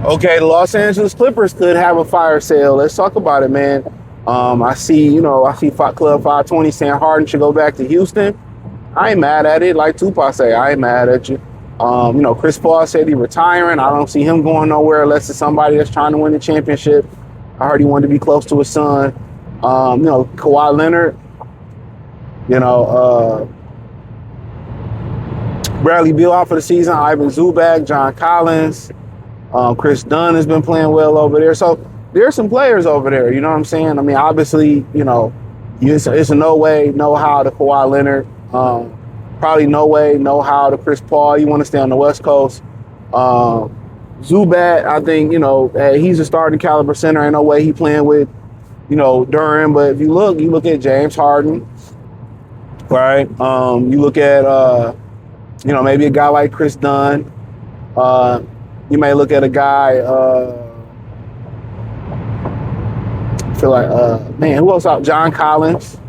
Okay, the Los Angeles Clippers could have a fire sale. Let's talk about it, man. I see Club 520 saying Harden should go back to Houston. I ain't mad at it. Like Tupac say, I ain't mad at you. Chris Paul said he's retiring. I don't see him going nowhere unless it's somebody that's trying to win the championship. I heard he wanted to be close to his son. Kawhi Leonard, Bradley Beal out for the season. Ivan Zubac, John Collins. Chris Dunn has been playing well over there. So there's some players over there. You know what I'm saying? I mean, obviously, it's a no way, no how to Kawhi Leonard. Probably no way, no how to Chris Paul. You want to stay on the West Coast. Zubat, I think, he's a starting caliber center. Ain't no way he playing with, Durham. But if you look at James Harden, right? You look at, maybe a guy like Chris Dunn. You may look at a guy, who else out? John Collins,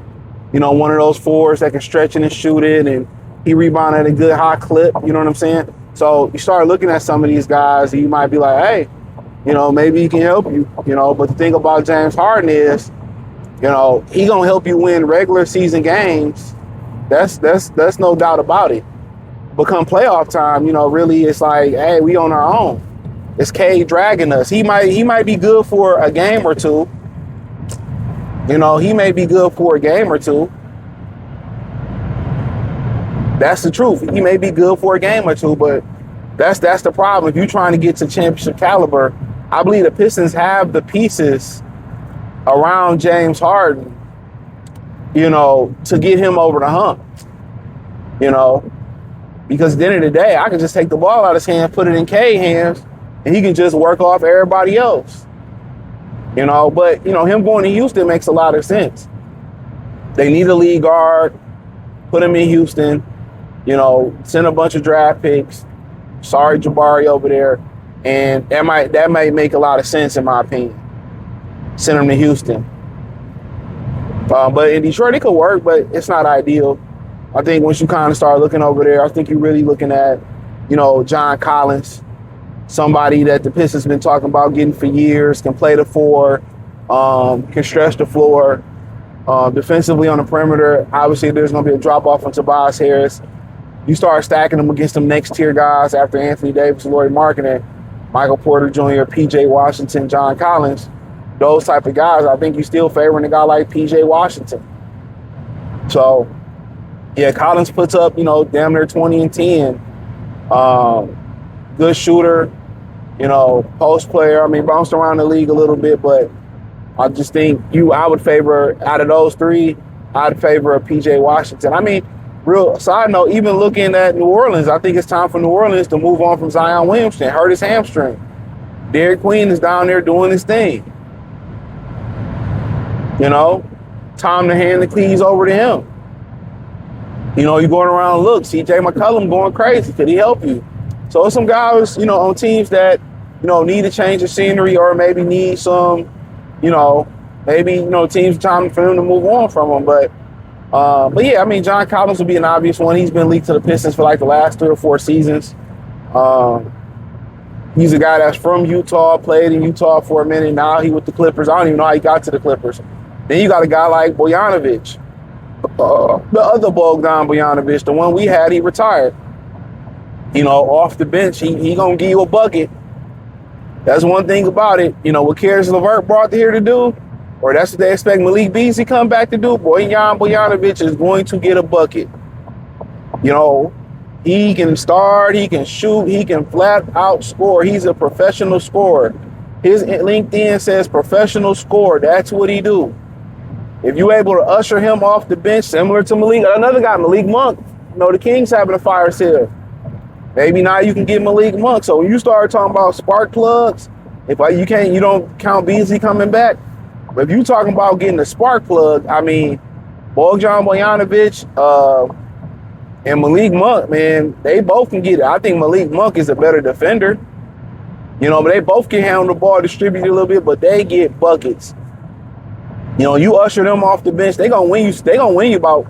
one of those fours that can stretch it and shoot it, and he rebounded at a good high clip, you know what I'm saying? So you start looking at some of these guys, and you might be like, hey, maybe he can help you, but the thing about James Harden is, he gonna help you win regular season games. That's no doubt about it. Become playoff time, really it's like, hey, we on our own. It's K dragging us. He might be good for a game or two. He may be good for a game or two. That's the truth. He may be good for a game or two, but that's the problem. If you're trying to get to championship caliber, I believe the Pistons have the pieces around James Harden, to get him over the hump. Because at the end of the day, I can just take the ball out of his hand, put it in K's hands, and he can just work off everybody else. But, him going to Houston makes a lot of sense. They need a lead guard, put him in Houston, send a bunch of draft picks. Sorry, Jabari over there. And that might make a lot of sense, in my opinion. Send him to Houston. But in Detroit, it could work, but it's not ideal. I think once you kind of start looking over there, I think you're really looking at, John Collins, somebody that the Pistons been talking about getting for years, can play the four, can stretch the floor, defensively on the perimeter. Obviously, there's going to be a drop-off on Tobias Harris. You start stacking them against them next-tier guys after Anthony Davis, Lauri Markkanen, Michael Porter Jr., P.J. Washington, John Collins, those type of guys. I think you're still favoring a guy like P.J. Washington. So, yeah, Collins puts up, damn near 20 and 10. Good shooter, post player. I mean, bounced around the league a little bit, but I just think I would favor, out of those three, I'd favor a P.J. Washington. I mean, real side note, even looking at New Orleans, I think it's time for New Orleans to move on from Zion Williamson. Hurt his hamstring. Derek Queen is down there doing his thing. Time to hand the keys over to him. You're going around, look, CJ McCollum going crazy. Could he help you? So there's some guys, on teams that, need to change the scenery or maybe need some, teams time for them to move on from them. But yeah, I mean, John Collins would be an obvious one. He's been linked to the Pistons for like the last 3 or 4 seasons. He's a guy that's from Utah, played in Utah for a minute. Now he with the Clippers. I don't even know how he got to the Clippers. Then you got a guy like Bojanovic. The other Bogdan Bojanovic, the one we had, he retired. Off the bench, he gonna give you a bucket. That's one thing about it. What Karis LeVert brought here to do, or that's what they expect Malik Beasley come back to do. Bojan Bojanovic is going to get a bucket. He can start, he can shoot, he can flat out score. He's a professional scorer. His LinkedIn says professional scorer. That's what he do. If you're able to usher him off the bench, similar to another guy, Malik Monk, the Kings having a fire sale. Maybe now you can get Malik Monk. So when you start talking about spark plugs, you don't count Beasley coming back. But if you're talking about getting a spark plug, I mean, Bogdan Bojanovic and Malik Monk, man, they both can get it. I think Malik Monk is a better defender. But they both can handle the ball, distribute a little bit, but they get buckets. You usher them off the bench, they gonna win you. They gonna win you about,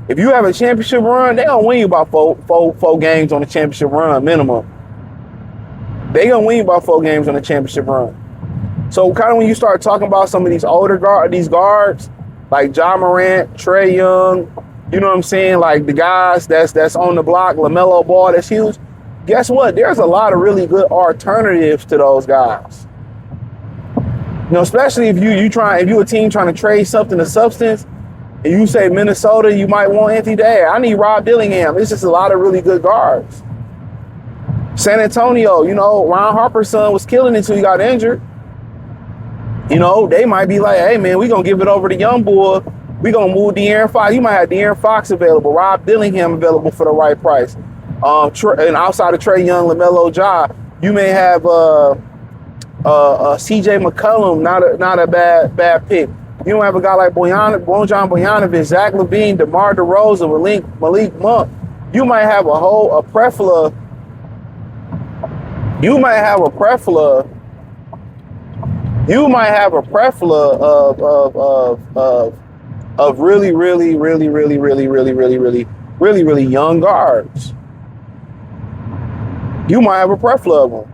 if you have a championship run, they gonna win you about four games on the championship run minimum. They gonna win about 4 games on the championship run. So kind of when you start talking about some of these older guards, like Ja Morant, Trae Young, you know what I'm saying? Like the guys that's on the block, LaMelo Ball, that's huge. Guess what? There's a lot of really good alternatives to those guys. You know, especially if you a team trying to trade something to substance, and you say Minnesota, you might want Anthony Davis. I need Rob Dillingham. It's just a lot of really good guards. San Antonio, you know, Ron Harper's son was killing it until he got injured. You know, they might be like, hey, man, we going to give it over to young boy. We going to move De'Aaron Fox. You might have De'Aaron Fox available, Rob Dillingham available for the right price. And outside of Trae Young, LaMelo Ja, you may have CJ McCollum, not a bad pick. You don't have a guy like Bojan Bojanovic, Zach LaVine, DeMar DeRozan, Malik Monk. You might have a plethora. You might have a plethora of really young guards. You might have a plethora of them.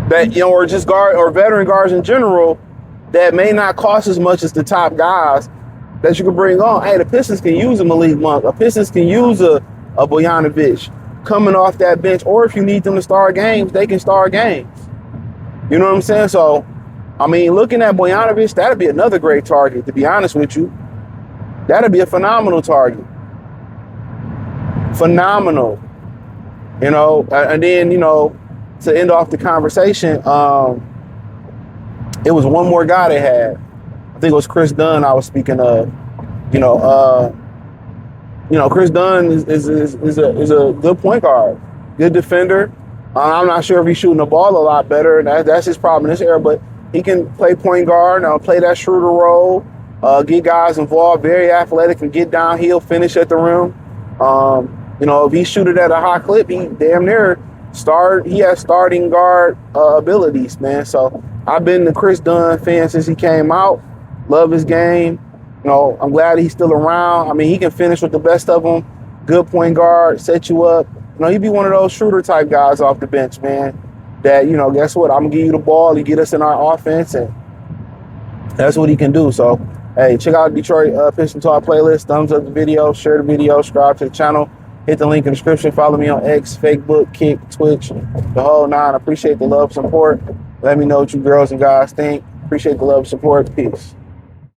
That, you know, or just guard or veteran guards in general that may not cost as much as the top guys that you can bring on. Hey, the Pistons can use a Malik Monk. The Pistons can use a Bojanovic coming off that bench. Or if you need them to start games, they can start games. You know what I'm saying? So, I mean, looking at Bojanovic, that'd be another great target, to be honest with you. That'd be a phenomenal target. Phenomenal. You know, and then, you know, to end off the conversation, it was one more guy they had. I think it was Chris Dunn I was speaking of. Chris Dunn is a good point guard, good defender. I'm not sure if he's shooting the ball a lot better, and that's his problem in this era, but he can play point guard, play that Schroeder role, get guys involved, very athletic, and get downhill, finish at the rim. If he shoot it at a high clip, he damn near he has starting guard abilities, man. So I've been a Chris Dunn fan since he came out. Love his game. I'm glad he's still around. I mean, he can finish with the best of them. Good point guard, set you up. He'd be one of those shooter type guys off the bench, man. That, guess what? I'm gonna give you the ball. You get us in our offense, and that's what he can do. So, hey, check out Detroit Pistons Talk playlist. Thumbs up the video, share the video, subscribe to the channel. Hit the link in the description. Follow me on X, Facebook, Kick, Twitch, the whole nine. Appreciate the love, support. Let me know what you girls and guys think. Appreciate the love, support. Peace.